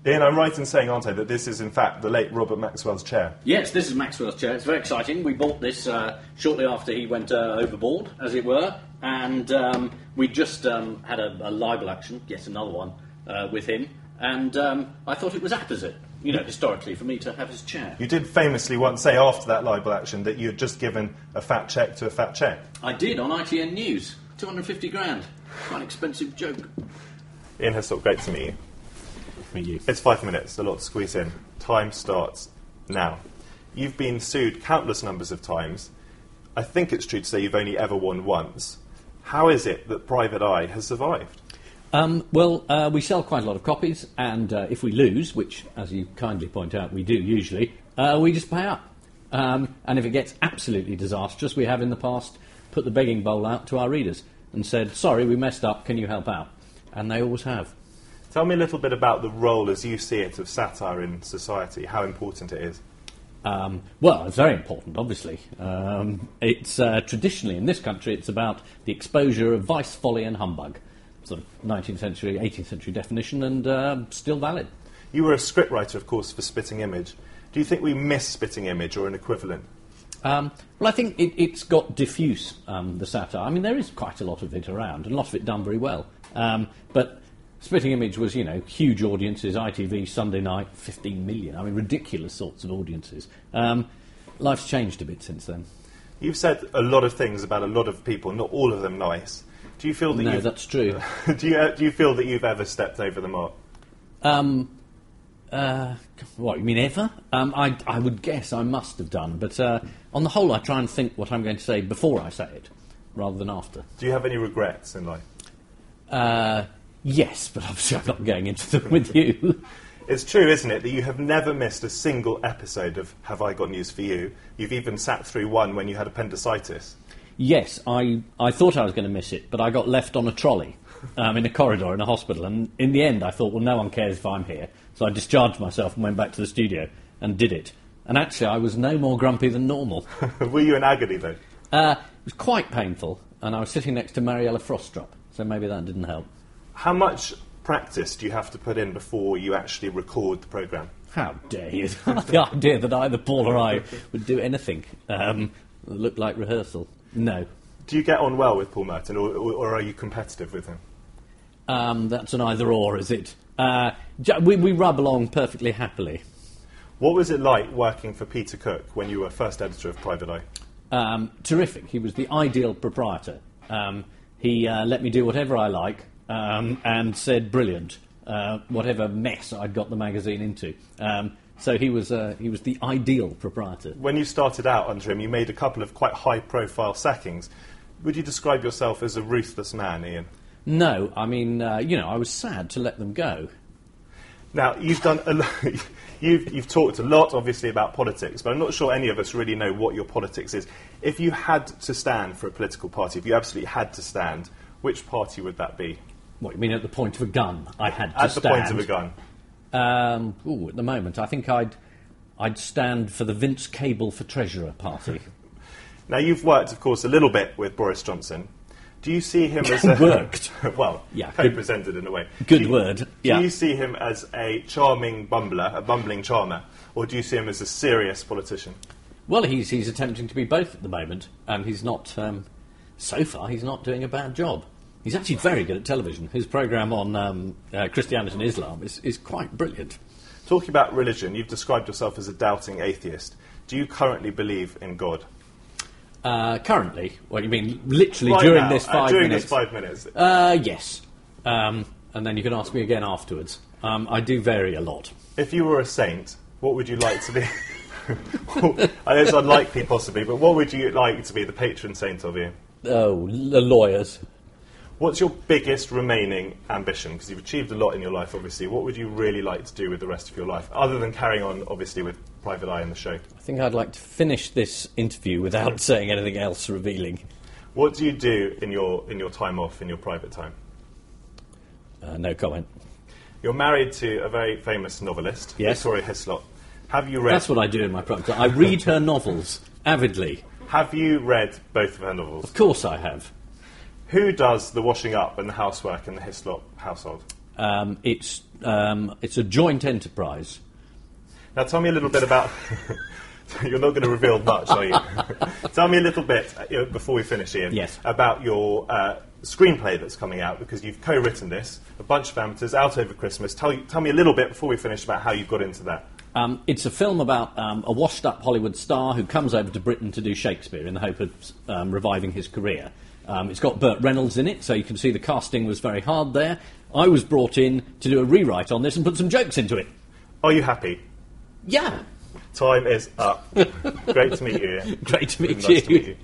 Ian, I'm right in saying, aren't I, that this is in fact the late Robert Maxwell's chair? Yes, this is Maxwell's chair. It's very exciting. We bought this shortly after he went overboard, as it were, and we just had a libel action, yet another one, with him, and I thought it was apposite, historically, for me to have his chair. You did famously once say after that libel action that you had just given a fat cheque to a fat cheque. I did, on ITN News. 250 grand. Quite an expensive joke. Ian Hislop, great to meet you. Meet you. It's 5 minutes, a lot to squeeze in. Time starts now. You've been sued countless numbers of times. I think it's true to say you've only ever won once. How is it that Private Eye has survived? We sell quite a lot of copies, and if we lose, which, as you kindly point out, we do usually, we just pay up. And if it gets absolutely disastrous, we have in the past put the begging bowl out to our readers and said, sorry, we messed up, can you help out? And they always have. Tell me a little bit about the role, as you see it, of satire in society, how important it is. It's very important, obviously. It's traditionally, in this country, it's about the exposure of vice, folly and humbug. Sort of 19th century, 18th century definition, and still valid. You were a scriptwriter, of course, for Spitting Image. Do you think we miss Spitting Image or an equivalent? I think it's got diffuse, the satire. I mean, there is quite a lot of it around, and a lot of it done very well. But Spitting Image was, huge audiences, ITV, Sunday night, 15 million. I mean, ridiculous sorts of audiences. Life's changed a bit since then. You've said a lot of things about a lot of people, not all of them nice. Do you feel that No, that's true. do you feel that you've ever stepped over the mark? What, you mean ever? I would guess I must have done, but on the whole I try and think what I'm going to say before I say it, rather than after. Do you have any regrets in life? Yes, but obviously I'm not going into them with you. It's true, isn't it, that you have never missed a single episode of Have I Got News For You? You've even sat through one when you had appendicitis. Yes, I thought I was going to miss it, but I got left on a trolley in a corridor in a hospital, and in the end I thought, well, no one cares if I'm here, so I discharged myself and went back to the studio and did it. And actually I was no more grumpy than normal. Were you in agony, though? It was quite painful, and I was sitting next to Mariella Frostrup, so maybe that didn't help. How much practice do you have to put in before you actually record the programme? How dare you? The idea that either Paul or I would do anything that looked like rehearsal. No. Do you get on well with Paul Merton, or are you competitive with him? That's an either-or, is it? We rub along perfectly happily. What was it like working for Peter Cook when you were first editor of Private Eye? Terrific. He was the ideal proprietor. He let me do whatever I like and said, brilliant, whatever mess I'd got the magazine into. So he was the ideal proprietor. When you started out under him, you made a couple of quite high-profile sackings. Would you describe yourself as a ruthless man, Ian? No, I mean, I was sad to let them go. Now, you've done a lot. You've talked a lot, obviously, about politics, but I'm not sure any of us really know what your politics is. If you had to stand for a political party, if you absolutely had to stand, which party would that be? What, you mean at the point of a gun? I had to stand. At the point of a gun. At the moment, I think I'd stand for the Vince Cable for Treasurer party. Now, you've worked, of course, a little bit with Boris Johnson. Do you see him as a... Worked. Well, yeah, co-presented in a way. Good word. Do you see him as a charming bumbler, a bumbling charmer, or do you see him as a serious politician? Well, he's attempting to be both at the moment, and he's not... so far, he's not doing a bad job. He's actually very good at television. His programme on Christianity and Islam is quite brilliant. Talking about religion, you've described yourself as a doubting atheist. Do you currently believe in God? Currently? What, you mean literally right during now, this 5 during minutes? During this 5 minutes? Yes. And then you can ask me again afterwards. I do vary a lot. If you were a saint, what would you like to be? I know it's unlikely, possibly, but what would you like to be the patron saint of, you? Oh, lawyers. What's your biggest remaining ambition? Because you've achieved a lot in your life, obviously. What would you really like to do with the rest of your life, other than carrying on, obviously, with Private Eye and the show? I think I'd like to finish this interview without saying anything else revealing. What do you do in your time off, in your private time? No comment. You're married to a very famous novelist, yes. Victoria Hislop. Have you read... That's what I do in my private time. I read her novels, avidly. Have you read both of her novels? Of course I have. Who does the washing up and the housework in the Hislop household? It's a joint enterprise. Now, tell me a little bit about... You're not going to reveal much, are you? Tell me a little bit, before we finish, Ian, yes, about your screenplay that's coming out, because you've co-written this, a bunch of amateurs, out over Christmas. Tell me a little bit, before we finish, about how you got into that. It's a film about a washed-up Hollywood star who comes over to Britain to do Shakespeare in the hope of reviving his career. It's got Burt Reynolds in it, so you can see the casting was very hard there. I was brought in to do a rewrite on this and put some jokes into it. Are you happy? Yeah. Time is up. Great to meet you, Ian. Great to meet Nice to meet you.